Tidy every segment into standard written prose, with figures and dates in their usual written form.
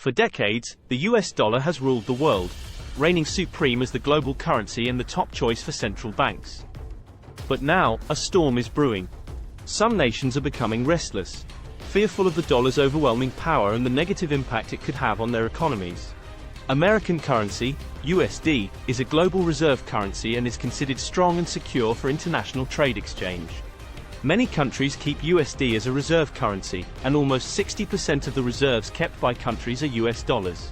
For decades, the US dollar has ruled the world, reigning supreme as the global currency and the top choice for central banks. But now, a storm is brewing. Some nations are becoming restless, fearful of the dollar's overwhelming power and the negative impact it could have on their economies. American currency, USD, is a global reserve currency and is considered strong and secure for international trade exchange. Many countries keep USD as a reserve currency, and almost 60% of the reserves kept by countries are US dollars.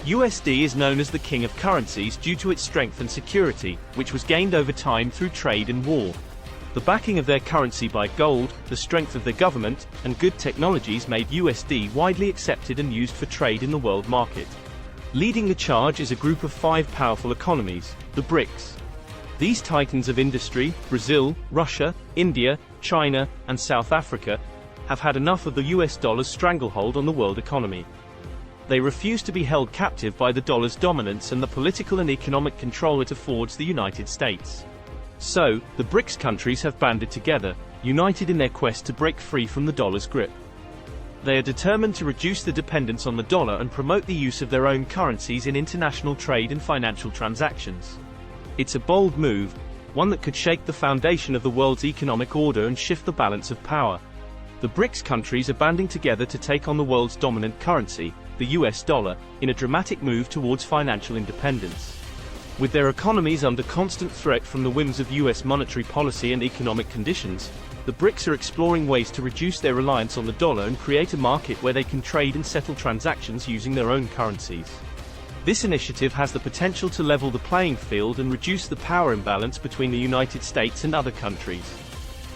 USD is known as the king of currencies due to its strength and security, which was gained over time through trade and war. The backing of their currency by gold, the strength of their government, and good technologies made USD widely accepted and used for trade in the world market. Leading the charge is a group of 5 powerful economies, the BRICS. These titans of industry, Brazil, Russia, India, China, and South Africa, have had enough of the US dollar's stranglehold on the world economy. They refuse to be held captive by the dollar's dominance and the political and economic control it affords the United States. So, the BRICS countries have banded together, united in their quest to break free from the dollar's grip. They are determined to reduce the dependence on the dollar and promote the use of their own currencies in international trade and financial transactions. It's a bold move, one that could shake the foundation of the world's economic order and shift the balance of power. The BRICS countries are banding together to take on the world's dominant currency, the US dollar, in a dramatic move towards financial independence. With their economies under constant threat from the whims of US monetary policy and economic conditions, the BRICS are exploring ways to reduce their reliance on the dollar and create a market where they can trade and settle transactions using their own currencies. This initiative has the potential to level the playing field and reduce the power imbalance between the United States and other countries.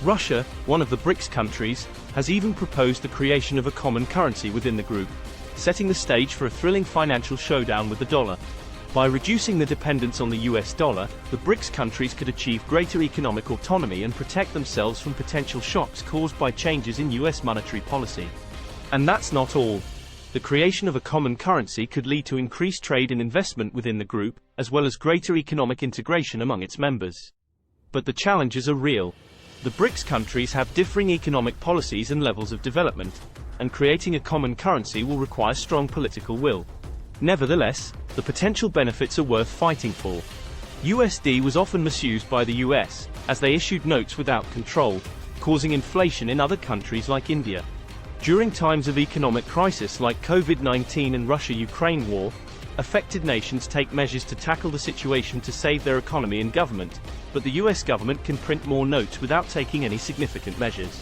Russia, one of the BRICS countries, has even proposed the creation of a common currency within the group, setting the stage for a thrilling financial showdown with the dollar. By reducing the dependence on the US dollar, the BRICS countries could achieve greater economic autonomy and protect themselves from potential shocks caused by changes in US monetary policy. And that's not all. The creation of a common currency could lead to increased trade and investment within the group, as well as greater economic integration among its members. But the challenges are real. The BRICS countries have differing economic policies and levels of development, and creating a common currency will require strong political will. Nevertheless, the potential benefits are worth fighting for. USD was often misused by the US, as they issued notes without control, causing inflation in other countries like India. During times of economic crisis like COVID-19 and Russia-Ukraine war, affected nations take measures to tackle the situation to save their economy and government, but the US government can print more notes without taking any significant measures.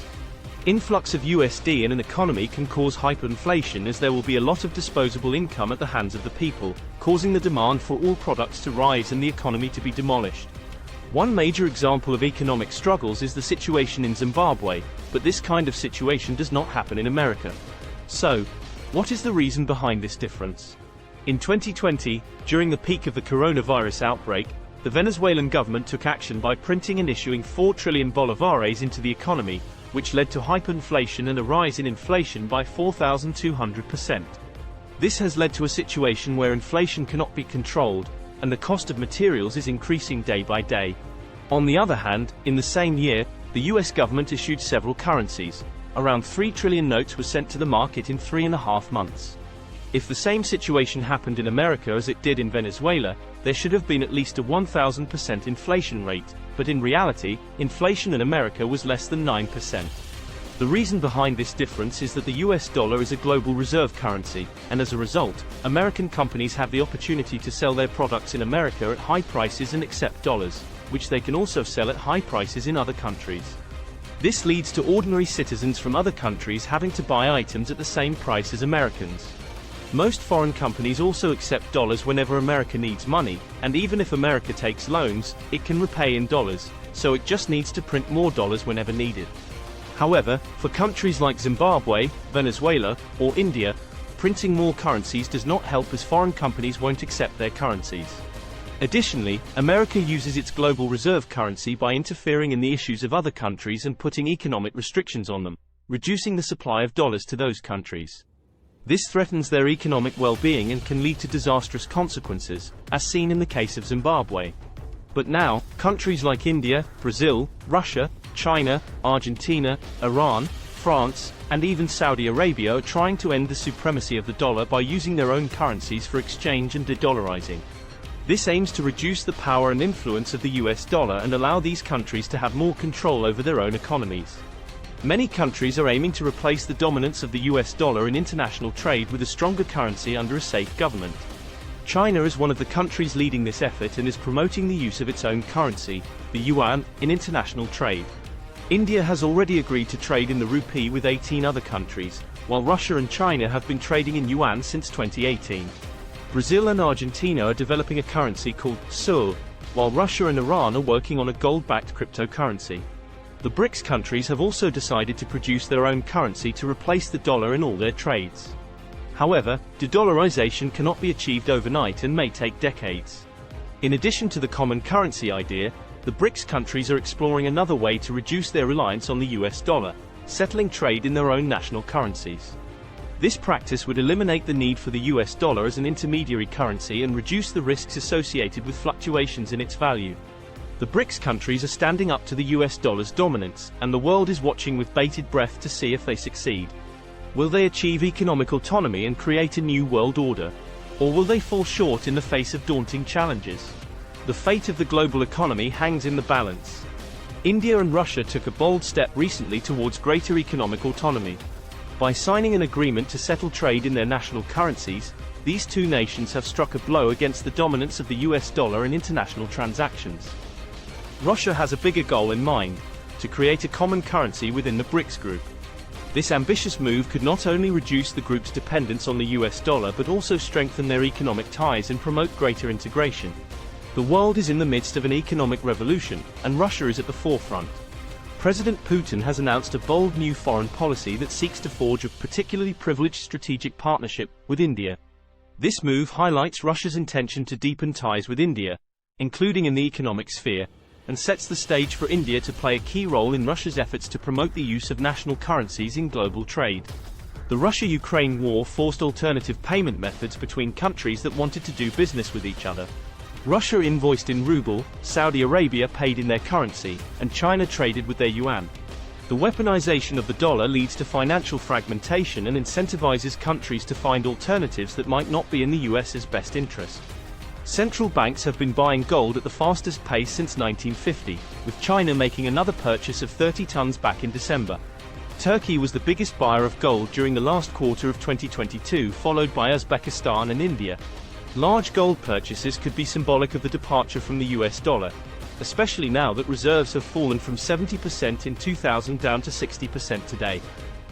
Influx of USD in an economy can cause hyperinflation, as there will be a lot of disposable income at the hands of the people, causing the demand for all products to rise and the economy to be demolished. One major example of economic struggles is the situation in Zimbabwe, but this kind of situation does not happen in America. So, what is the reason behind this difference? In 2020, during the peak of the coronavirus outbreak, the Venezuelan government took action by printing and issuing 4 trillion bolívares into the economy, which led to hyperinflation and a rise in inflation by 4,200%. This has led to a situation where inflation cannot be controlled, and the cost of materials is increasing day by day. On the other hand, in the same year, the US government issued several currencies. Around 3 trillion notes were sent to the market in 3.5 months. If the same situation happened in America as it did in Venezuela, there should have been at least a 1,000% inflation rate, but in reality, inflation in America was less than 9%. The reason behind this difference is that the US dollar is a global reserve currency, and as a result, American companies have the opportunity to sell their products in America at high prices and accept dollars, which they can also sell at high prices in other countries. This leads to ordinary citizens from other countries having to buy items at the same price as Americans. Most foreign companies also accept dollars whenever America needs money, and even if America takes loans, it can repay in dollars, so it just needs to print more dollars whenever needed. However, for countries like Zimbabwe, Venezuela, or India, printing more currencies does not help, as foreign companies won't accept their currencies. Additionally, America uses its global reserve currency by interfering in the issues of other countries and putting economic restrictions on them, reducing the supply of dollars to those countries. This threatens their economic well-being and can lead to disastrous consequences, as seen in the case of Zimbabwe. But now, countries like India, Brazil, Russia, China, Argentina, Iran, France, and even Saudi Arabia are trying to end the supremacy of the dollar by using their own currencies for exchange and de-dollarizing. This aims to reduce the power and influence of the US dollar and allow these countries to have more control over their own economies. Many countries are aiming to replace the dominance of the US dollar in international trade with a stronger currency under a safe government. China is one of the countries leading this effort and is promoting the use of its own currency, the yuan, in international trade. India has already agreed to trade in the rupee with 18 other countries, while Russia and China have been trading in yuan since 2018. Brazil and Argentina are developing a currency called sol, while Russia and Iran are working on a gold-backed cryptocurrency. The BRICS countries have also decided to produce their own currency to replace the dollar in all their trades. However, de-dollarization cannot be achieved overnight and may take decades. In addition to the common currency idea, the BRICS countries are exploring another way to reduce their reliance on the US dollar, settling trade in their own national currencies. This practice would eliminate the need for the US dollar as an intermediary currency and reduce the risks associated with fluctuations in its value. The BRICS countries are standing up to the US dollar's dominance, and the world is watching with bated breath to see if they succeed. Will they achieve economic autonomy and create a new world order? Or will they fall short in the face of daunting challenges? The fate of the global economy hangs in the balance. India and Russia took a bold step recently towards greater economic autonomy. By signing an agreement to settle trade in their national currencies, these two nations have struck a blow against the dominance of the US dollar in international transactions. Russia has a bigger goal in mind: to create a common currency within the BRICS group. This ambitious move could not only reduce the group's dependence on the US dollar but also strengthen their economic ties and promote greater integration. The world is in the midst of an economic revolution, and Russia is at the forefront. President Putin has announced a bold new foreign policy that seeks to forge a particularly privileged strategic partnership with India. This move highlights Russia's intention to deepen ties with India, including in the economic sphere, and sets the stage for India to play a key role in Russia's efforts to promote the use of national currencies in global trade. The Russia-Ukraine war forced alternative payment methods between countries that wanted to do business with each other. Russia invoiced in ruble, Saudi Arabia paid in their currency, and China traded with their yuan. The weaponization of the dollar leads to financial fragmentation and incentivizes countries to find alternatives that might not be in the US's best interest. Central banks have been buying gold at the fastest pace since 1950, with China making another purchase of 30 tons back in December. Turkey was the biggest buyer of gold during the last quarter of 2022, followed by Uzbekistan and India. Large gold purchases could be symbolic of the departure from the US dollar, especially now that reserves have fallen from 70% in 2000 down to 60% today.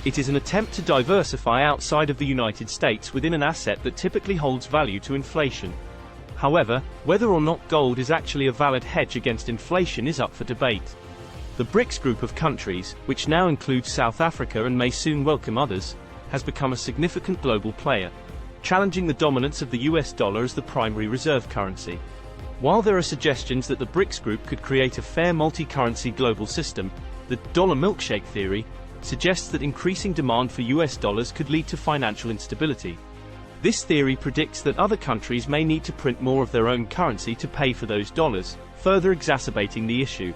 It is an attempt to diversify outside of the United States within an asset that typically holds value to inflation. However, whether or not gold is actually a valid hedge against inflation is up for debate. The BRICS group of countries, which now includes South Africa and may soon welcome others, has become a significant global player, challenging the dominance of the US dollar as the primary reserve currency. While there are suggestions that the BRICS group could create a fair multi-currency global system, the dollar milkshake theory suggests that increasing demand for US dollars could lead to financial instability. This theory predicts that other countries may need to print more of their own currency to pay for those dollars, further exacerbating the issue.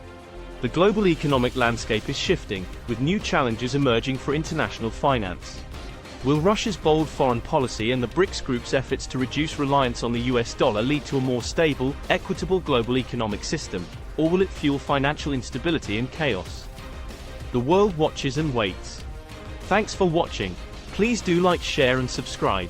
The global economic landscape is shifting, with new challenges emerging for international finance. Will Russia's bold foreign policy and the BRICS group's efforts to reduce reliance on the US dollar lead to a more stable, equitable global economic system, or will it fuel financial instability and chaos? The world watches and waits. Thanks for watching. Please do like, share and subscribe.